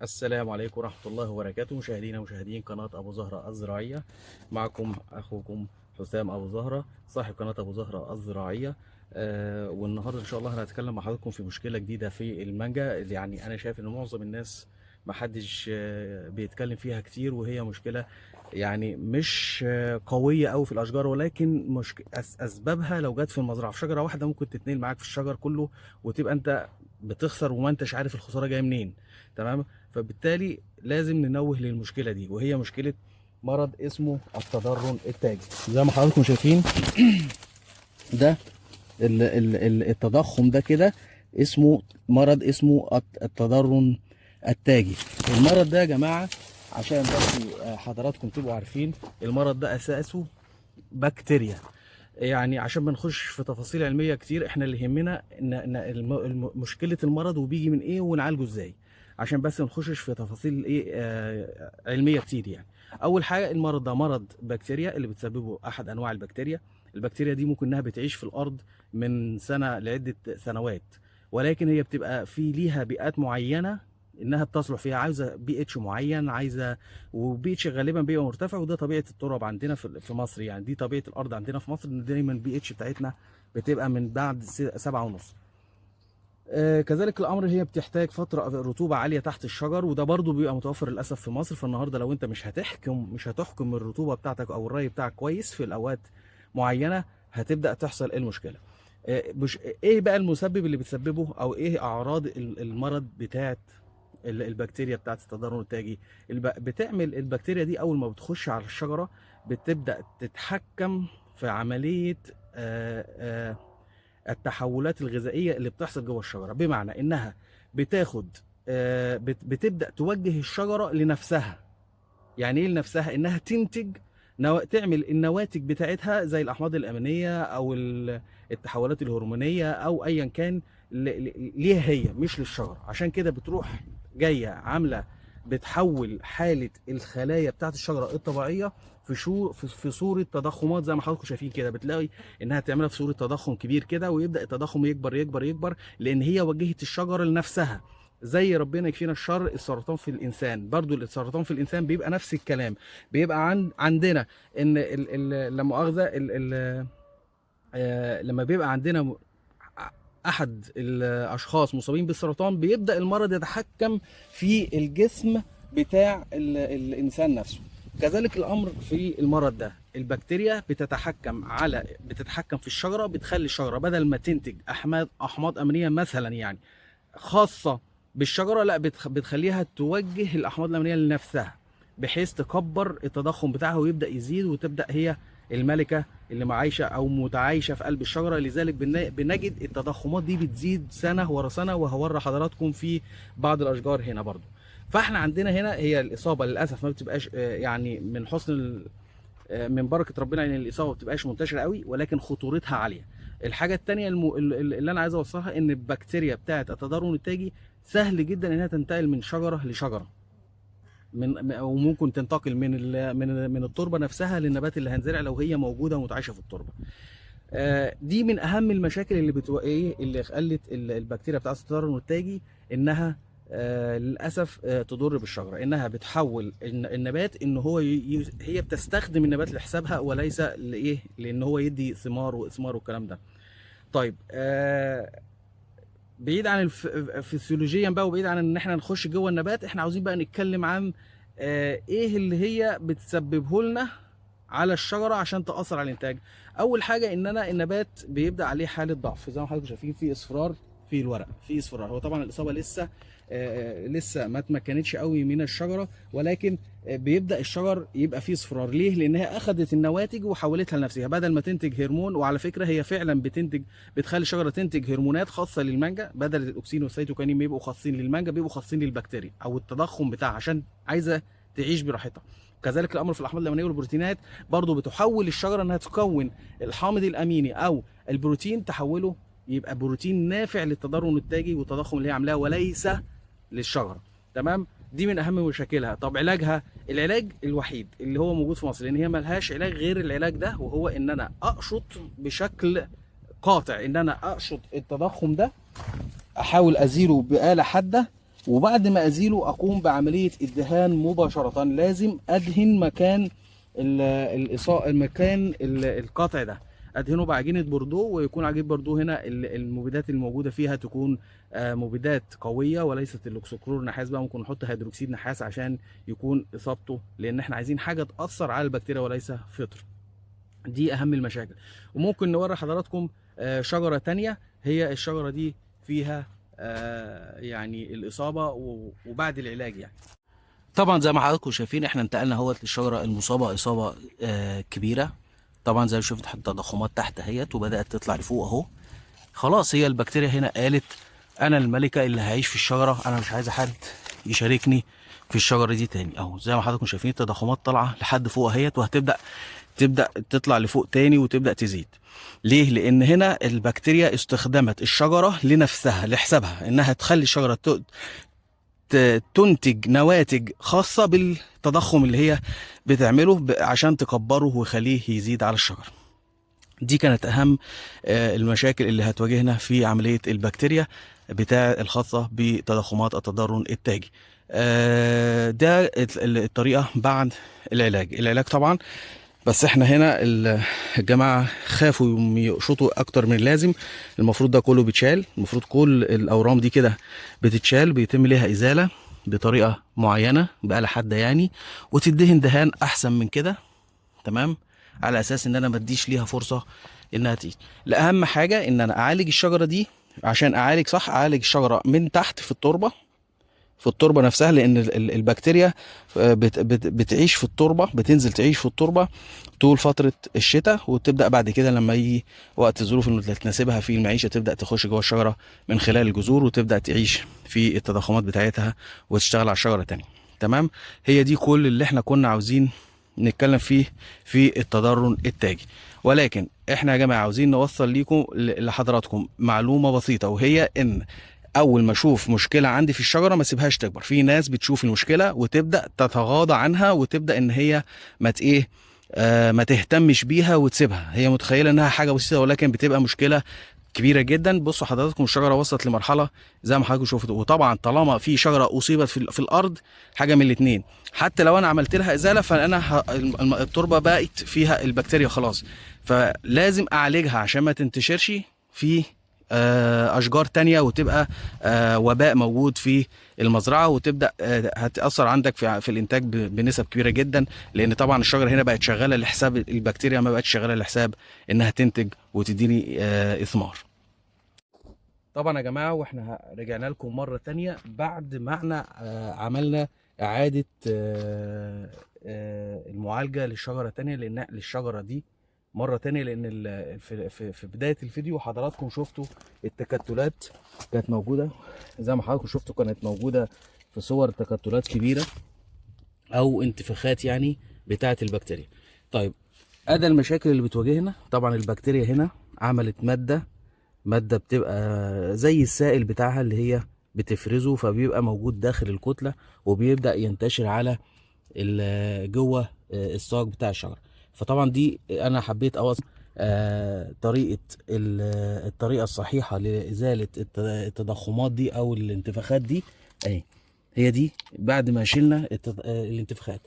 السلام عليكم ورحمة الله وبركاته. مشاهدينا ومشاهدين قناة أبو زهرة الزراعية، معكم أخوكم حسام أبو زهرة صاحب قناة أبو زهرة الزراعية. والنهاردة إن شاء الله هنتكلم مع حضراتكم في مشكلة جديدة في المانجا، اللي يعني أنا شايف إن معظم الناس محدش بيتكلم فيها كتير، وهي مشكلة يعني مش قوية أوي في الأشجار، ولكن أسبابها لو جت في المزرعة في شجرة واحدة ممكن تتنقل معاك في الشجر كله، وتبقى أنت بتخسر وما أنتش عارف الخسارة جاية منين. تمام. فبالتالي لازم ننوه للمشكله دي، وهي مشكله مرض اسمه التضرن التاجي. زي ما حضراتكم شايفين ده التضخم ده كده اسمه مرض اسمه التضرن التاجي. المرض ده يا جماعه عشان بس حضراتكم تبقوا عارفين، المرض ده اساسه بكتيريا. يعني عشان ما نخش في تفاصيل علميه كتير، احنا اللي يهمنا ان مشكله المرض وبيجي من ايه ونعالجه ازاي، عشان بس ما نخشش في تفاصيل ايه علميه كتير. يعني اول حاجه، المرض ده مرض بكتيريا اللي بتسببه احد انواع البكتيريا. البكتيريا دي ممكن انها بتعيش في الارض من سنه لعده سنوات، ولكن هي بتبقى في ليها بيئات معينه انها بتصلح فيها، عايزه بي اتش معين، عايزه وبي اتش غالبا بيبقى مرتفع، وده طبيعه التراب عندنا في مصر. يعني دي طبيعه الارض عندنا في مصر، ان دايما البي اتش بتاعتنا بتبقى من بعد 7.5. كذلك الامر، هي بتحتاج فتره رطوبه عاليه تحت الشجر، وده برضو بيبقى متوفر للاسف في مصر. فالنهارده لو انت مش هتحكم الرطوبه بتاعتك او الري بتاعك كويس في الاوقات معينه، هتبدا تحصل المشكله. مش ايه بقى المسبب اللي بتسببه، او ايه اعراض المرض بتاعت البكتيريا بتاعت التضرر التاجي؟ بتعمل البكتيريا دي اول ما بتخش على الشجره بتبدا تتحكم في عمليه التحولات الغذائيه اللي بتحصل جوه الشجره، بمعنى انها بتاخد بتبدا توجه الشجره لنفسها. يعني ايه لنفسها؟ انها تنتج تعمل النواتج بتاعتها زي الاحماض الامينيه او التحولات الهرمونيه او ايا كان، ليها هي مش للشجره. عشان كده بتروح جايه عامله، بتحول حاله الخلايا بتاعت الشجره الطبيعيه في صوره تضخمات. زي ما حضراتكم شايفين كده، بتلاقي انها تعملها في صوره تضخم كبير كده، ويبدا التضخم يكبر يكبر يكبر، لان هي وجهت الشجره لنفسها. زي ربنا يكفينا الشر السرطان في الانسان، برضو السرطان في الانسان بيبقى نفس الكلام. بيبقى عندنا ان لا مؤاخذه لما بيبقى عندنا احد الاشخاص مصابين بالسرطان، بيبدا المرض يتحكم في الجسم بتاع الانسان نفسه. كذلك الامر في المرض ده، البكتيريا بتتحكم في الشجره، بتخلي الشجره بدل ما تنتج احماض امينيه مثلا يعني خاصه بالشجره، لا بتخليها توجه الاحماض الامينيه لنفسها، بحيث تكبر التضخم بتاعها ويبدا يزيد، وتبدا هي الملكه اللي معايشه او متعايشه في قلب الشجره. لذلك بنجد التضخمات دي بتزيد سنه ورا سنه، وهوري حضراتكم في بعض الاشجار هنا برضو. فاحنا عندنا هنا هي الاصابه للاسف ما بتبقاش يعني من حسن من بركه ربنا ان الاصابه ما بتبقاش منتشره قوي، ولكن خطورتها عاليه. الحاجه الثانيه اللي انا عايز اوصلها، ان البكتيريا بتاعه التضرر التاجي سهل جدا انها تنتقل من شجره لشجره، وممكن تنتقل من التربه نفسها للنبات اللي هنزرع لو هي موجوده ومتعايشه في التربه. دي من اهم المشاكل اللي خلت البكتيريا بتاعه التضرر التاجي انها للاسف تضر بالشجره، انها بتحول النبات ان هو هي بتستخدم النبات لحسابها، وليس لايه، لان هو يدي ثمار واثمار والكلام ده. طيب بعيد عن فسيولوجيا بقى، وبعيد عن ان احنا نخش جوه النبات، احنا عاوزين بقى نتكلم عن ايه اللي هي بتسببه لنا على الشجره عشان تاثر على الانتاج. اول حاجه، ان انا النبات بيبدا عليه حاله ضعف، زي ما حضراتكم شايفين في اصفرار في الورق، في اصفرار. هو طبعا الاصابه لسه ما اتمكنتش قوي من الشجره، ولكن بيبدا الشجر يبقى فيه اصفرار. ليه؟ لانها اخذت النواتج وحولتها لنفسها بدل ما تنتج هرمون. وعلى فكره هي فعلا بتخلي الشجره تنتج هرمونات خاصه للمانجا، بدل الاكسين والسيتوكاينين بيبقوا خاصين للمانجا، بيبقوا خاصين للبكتيريا او التضخم بتاعها، عشان عايزه تعيش براحتها. كذلك الامر في الاحماض الامينيه والبروتينات، برضو بتحول الشجره انها تكون الحامض الاميني او البروتين، تحوله يبقى بروتين نافع للتضرر النتاجي والتضخم اللي هي عاملاه، وليس للشجره. تمام. دي من اهم مشاكلها. طب علاجها، العلاج الوحيد اللي هو موجود في مصر، لان هي ملهاش علاج غير العلاج ده، وهو ان انا اقشط بشكل قاطع، ان انا اقشط التضخم ده، احاول ازيله بآلة حادة وبعد ما ازيله اقوم بعمليه الدهان مباشره. لازم ادهن مكان المكان القطع ده، ادهنه بعجينه بوردو، ويكون عجينه بوردو هنا المبيدات الموجوده فيها تكون مبيدات قويه وليست الاكسكلور نحاس. بقى ممكن نحط هيدروكسيد نحاس عشان يكون اصابته، لان احنا عايزين حاجه تاثر على البكتيريا وليس فطر. دي اهم المشاكل. وممكن نوري حضراتكم شجره تانية، هي الشجره دي فيها يعني الاصابه وبعد العلاج يعني. طبعا زي ما حضراتكم شايفين احنا انتقلنا اهوت للشجره المصابه اصابه كبيره. طبعا زي ما شفت التضخمات تحت اهيت وبدات تطلع لفوق اهو. خلاص هي البكتيريا هنا قالت انا الملكه اللي هعيش في الشجره، انا مش عايزه حد يشاركني في الشجره دي تاني. اهو زي ما حضراتكم شايفين التضخمات طالعه لحد فوق اهيت، وهتبدا تطلع لفوق تاني وتبدا تزيد. ليه؟ لان هنا البكتيريا استخدمت الشجره لنفسها لحسابها، انها تخلي الشجره تنتج نواتج خاصه بالتضخم اللي هي بتعمله عشان تكبره ويخليه يزيد على الشجره. دي كانت اهم المشاكل اللي هتواجهنا في عمليه البكتيريا بتاع الخاصه بتضخمات التضرن التاجي. ده الطريقه بعد العلاج طبعا. بس احنا هنا الجماعه خافوا يقشطوا اكتر من اللازم. المفروض ده كله بيتشال، المفروض كل الاورام دي كده بتتشال، بيتم ليها ازاله بطريقه معينه بآلة حاده يعني، وتدهن دهان احسن من كده. تمام، على اساس ان انا ما اديش ليها فرصه انها تيجي. الاهم حاجه ان انا اعالج الشجره دي. عشان اعالج صح، اعالج الشجره من تحت في التربه نفسها، لان البكتيريا بتعيش في التربه، بتنزل تعيش في التربه طول فتره الشتاء، وتبدا بعد كده لما يجي وقت الظروف اللي تناسبها في المعيشه تبدا تخش جوه الشجره من خلال الجذور، وتبدا تعيش في التضخمات بتاعتها وتشتغل على الشجره تاني. تمام، هي دي كل اللي احنا كنا عاوزين نتكلم فيه في التضرن التاجي. ولكن احنا يا جماعه عاوزين نوصل ليكم لحضراتكم معلومه بسيطه، وهي ان اول ما اشوف مشكله عندي في الشجره ما اسيبهاش تكبر. في ناس بتشوف المشكله وتبدا تتغاضى عنها، وتبدا ان هي ما تهتمش بيها وتسيبها. هي متخيله انها حاجه بسيطه، ولكن بتبقى مشكله كبيره جدا. بصوا حضراتكم الشجره وصلت لمرحله زي ما حضراتكم شفتوا. وطبعا طالما في شجره اصيبت في الارض، حاجه من الاثنين، حتى لو انا عملت لها ازاله فانا التربه بقت فيها البكتيريا خلاص، فلازم اعالجها عشان ما تنتشرش في اشجار تانية وتبقى وباء موجود في المزرعه، وتبدا هتاثر عندك في الانتاج بنسب كبيره جدا. لان طبعا الشجره هنا بقت شغاله لحساب البكتيريا، ما بقتش شغاله لحساب انها تنتج وتديني اثمار. طبعا يا جماعه واحنا رجعنا لكم مره تانية بعد ما احنا عملنا اعاده المعالجه للشجره تانية، للشجره دي مره تانية، لان في بدايه الفيديو حضراتكم شفتوا التكتلات كانت موجوده. زي ما حضراتكم شفتوا كانت موجوده في صور تكتلات كبيره او انتفاخات يعني بتاعه البكتيريا. طيب ادي المشاكل اللي بتواجهنا. طبعا البكتيريا هنا عملت ماده بتبقى زي السائل بتاعها اللي هي بتفرزه، فبيبقى موجود داخل الكتله وبيبدا ينتشر على جوه الساق بتاع الشجره. فطبعا دي انا حبيت اوصل الطريقه الصحيحه لازاله التضخمات دي او الانتفاخات دي اهي. هي دي بعد ما شلنا الانتفاخات.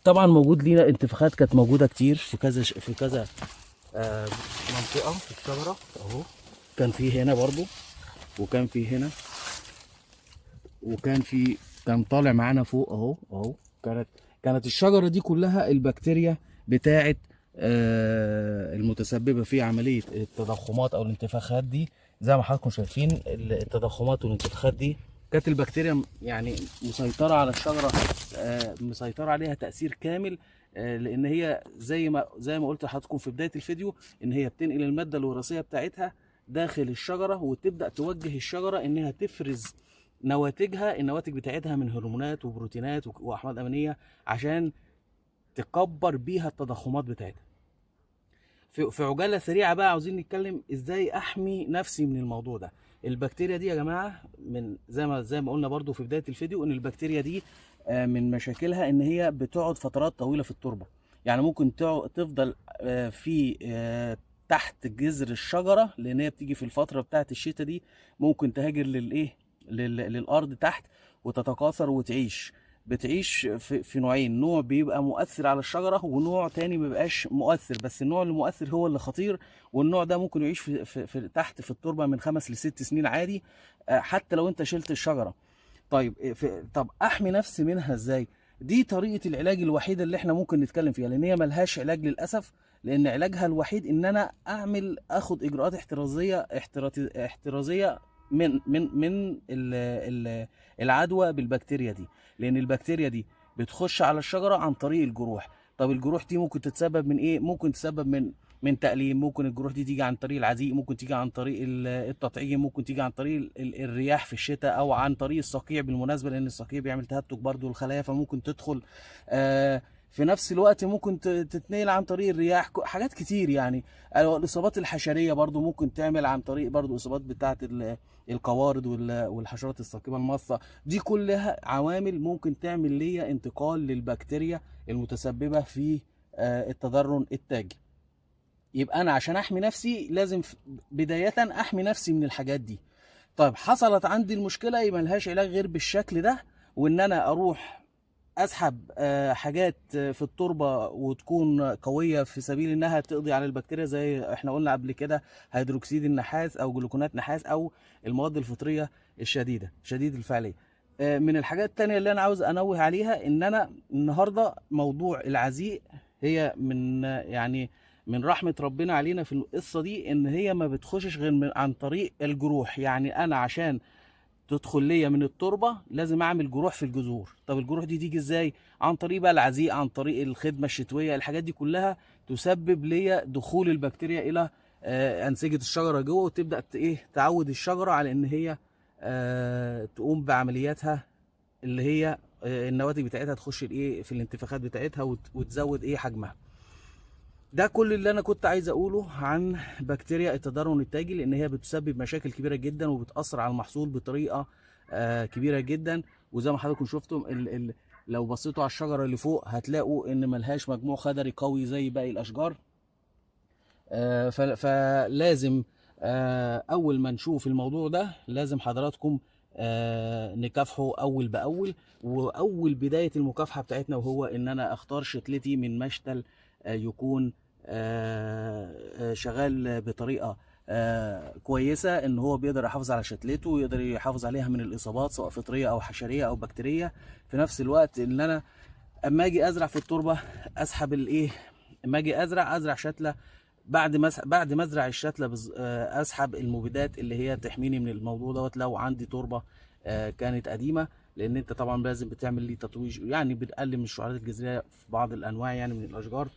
طبعا موجود لينا انتفاخات كانت موجوده كتير في كذا منطقه في الشجره اهو. كان في هنا برضو، وكان في هنا، كان طالع معانا فوق اهو. كانت الشجره دي كلها البكتيريا بتاعه المتسببه في عمليه التضخمات او الانتفاخات دي. زي ما حضراتكم شايفين التضخمات والانتفاخات دي كانت البكتيريا يعني مسيطره على الشجره، مسيطره عليها تاثير كامل. لان هي زي ما قلت لحضراتكم في بدايه الفيديو ان هي بتنقل الماده الوراثيه بتاعتها داخل الشجره، وتبدا توجه الشجره انها تفرز النواتج بتاعتها من هرمونات وبروتينات واحماض امينيه عشان تكبر بيها التضخمات بتاعتها. في عجاله سريعه بقى عاوزين نتكلم ازاي احمي نفسي من الموضوع ده. البكتيريا دي يا جماعه من زي ما قلنا برضو في بدايه الفيديو ان البكتيريا دي من مشاكلها ان هي بتقعد فترات طويله في التربه. يعني ممكن تفضل في تحت جذر الشجره، لان هي بتيجي في الفتره بتاعه الشتاء دي ممكن تهاجر للارض تحت، وتتكاثر وتعيش. بتعيش في نوعين، نوع بيبقى مؤثر على الشجرة ونوع تاني مبيبقاش مؤثر، بس النوع المؤثر هو اللي خطير، والنوع ده ممكن يعيش في تحت في التربة من 5 ل6 سنين عادي، حتى لو انت شلت الشجرة. طيب طب احمي نفسي منها ازاي؟ دي طريقة العلاج الوحيدة اللي احنا ممكن نتكلم فيها، لان هي ملهاش علاج للأسف، لان علاجها الوحيد ان انا اخد اجراءات احترازية من العدوى بالبكتيريا دي، لان البكتيريا دي بتخش على الشجرة عن طريق الجروح. طب الجروح دي ممكن تتسبب من ايه؟ ممكن تسبب من تأليم، ممكن الجروح دي تيجي عن طريق العزيق، ممكن تيجي عن طريق التطعيم، ممكن تيجي عن طريق الرياح في الشتاء، او عن طريق الصقيع بالمناسبة، لان الصقيع بيعمل تهتك برضو الخلايا فممكن تدخل. في نفس الوقت ممكن تتنقل عن طريق الرياح، حاجات كتير يعني. الاصابات الحشريه برضو ممكن تعمل عن طريق برضو اصابات بتاعه القوارض والحشرات الثاقبه الماصه. دي كلها عوامل ممكن تعمل ليا انتقال للبكتيريا المتسببه في التضرر التاجي. يبقى انا عشان احمي نفسي لازم بدايه احمي نفسي من الحاجات دي. طيب حصلت عندي المشكله، يبقى ملهاش علاج غير بالشكل ده، وان انا اروح اسحب حاجات في التربه وتكون قويه في سبيل انها تقضي على البكتيريا، زي احنا قلنا قبل كده هيدروكسيد النحاس او جلوكونات نحاس او المواد الفطريه شديد الفعاليه. من الحاجات التانية اللي انا عاوز انوه عليها، ان انا النهارده موضوع العزيق هي من رحمه ربنا علينا في القصه دي، ان هي ما بتخشش غير عن طريق الجروح. يعني انا عشان تدخل ليا من التربه لازم اعمل جروح في الجذور. طب الجروح دي تيجي ازاي؟ عن طريق بقى العزيق، عن طريق الخدمه الشتويه، الحاجات دي كلها تسبب ليا دخول البكتيريا الى انسجه الشجره جوه، وتبدا تعود الشجره على ان هي تقوم بعملياتها، اللي هي النواتج بتاعتها تخش في الانتفاخات بتاعتها وتزود حجمها. ده كل اللي انا كنت عايز اقوله عن بكتيريا التضرر التاجي، لان هي بتسبب مشاكل كبيره جدا وبتاثر على المحصول بطريقه كبيره جدا. وزي ما حضراتكم شفتم لو بصيتوا على الشجره اللي فوق هتلاقوا ان ملهاش مجموع خضري قوي زي باقي الاشجار. فلازم اول ما نشوف الموضوع ده لازم حضراتكم نكافحه اول باول. واول بدايه المكافحه بتاعتنا وهو ان انا اختار شتلتي من مشتل يكون شغال بطريقه كويسه، ان هو بيقدر يحافظ على شتلته ويقدر يحافظ عليها من الاصابات سواء فطريه او حشريه او بكتيريه. في نفس الوقت ان انا اما اجي ازرع في التربه اسحب اما اجي ازرع شتله، بعد ما ازرع الشتله اسحب المبيدات اللي هي تحميني من الموضوع دوت لو عندي تربه كانت قديمه، لان انت طبعا لازم بتعمل لي تطويج، يعني بتقلل من الشعيرات الجذريه في بعض الانواع يعني من الاشجار.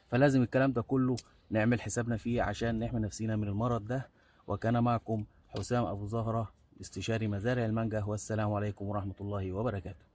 فلازم الكلام ده كله نعمل حسابنا فيه عشان نحمي نفسينا من المرض ده. وكان معكم حسام ابو زهره، استشاري مزارع المانجا، والسلام عليكم ورحمه الله وبركاته.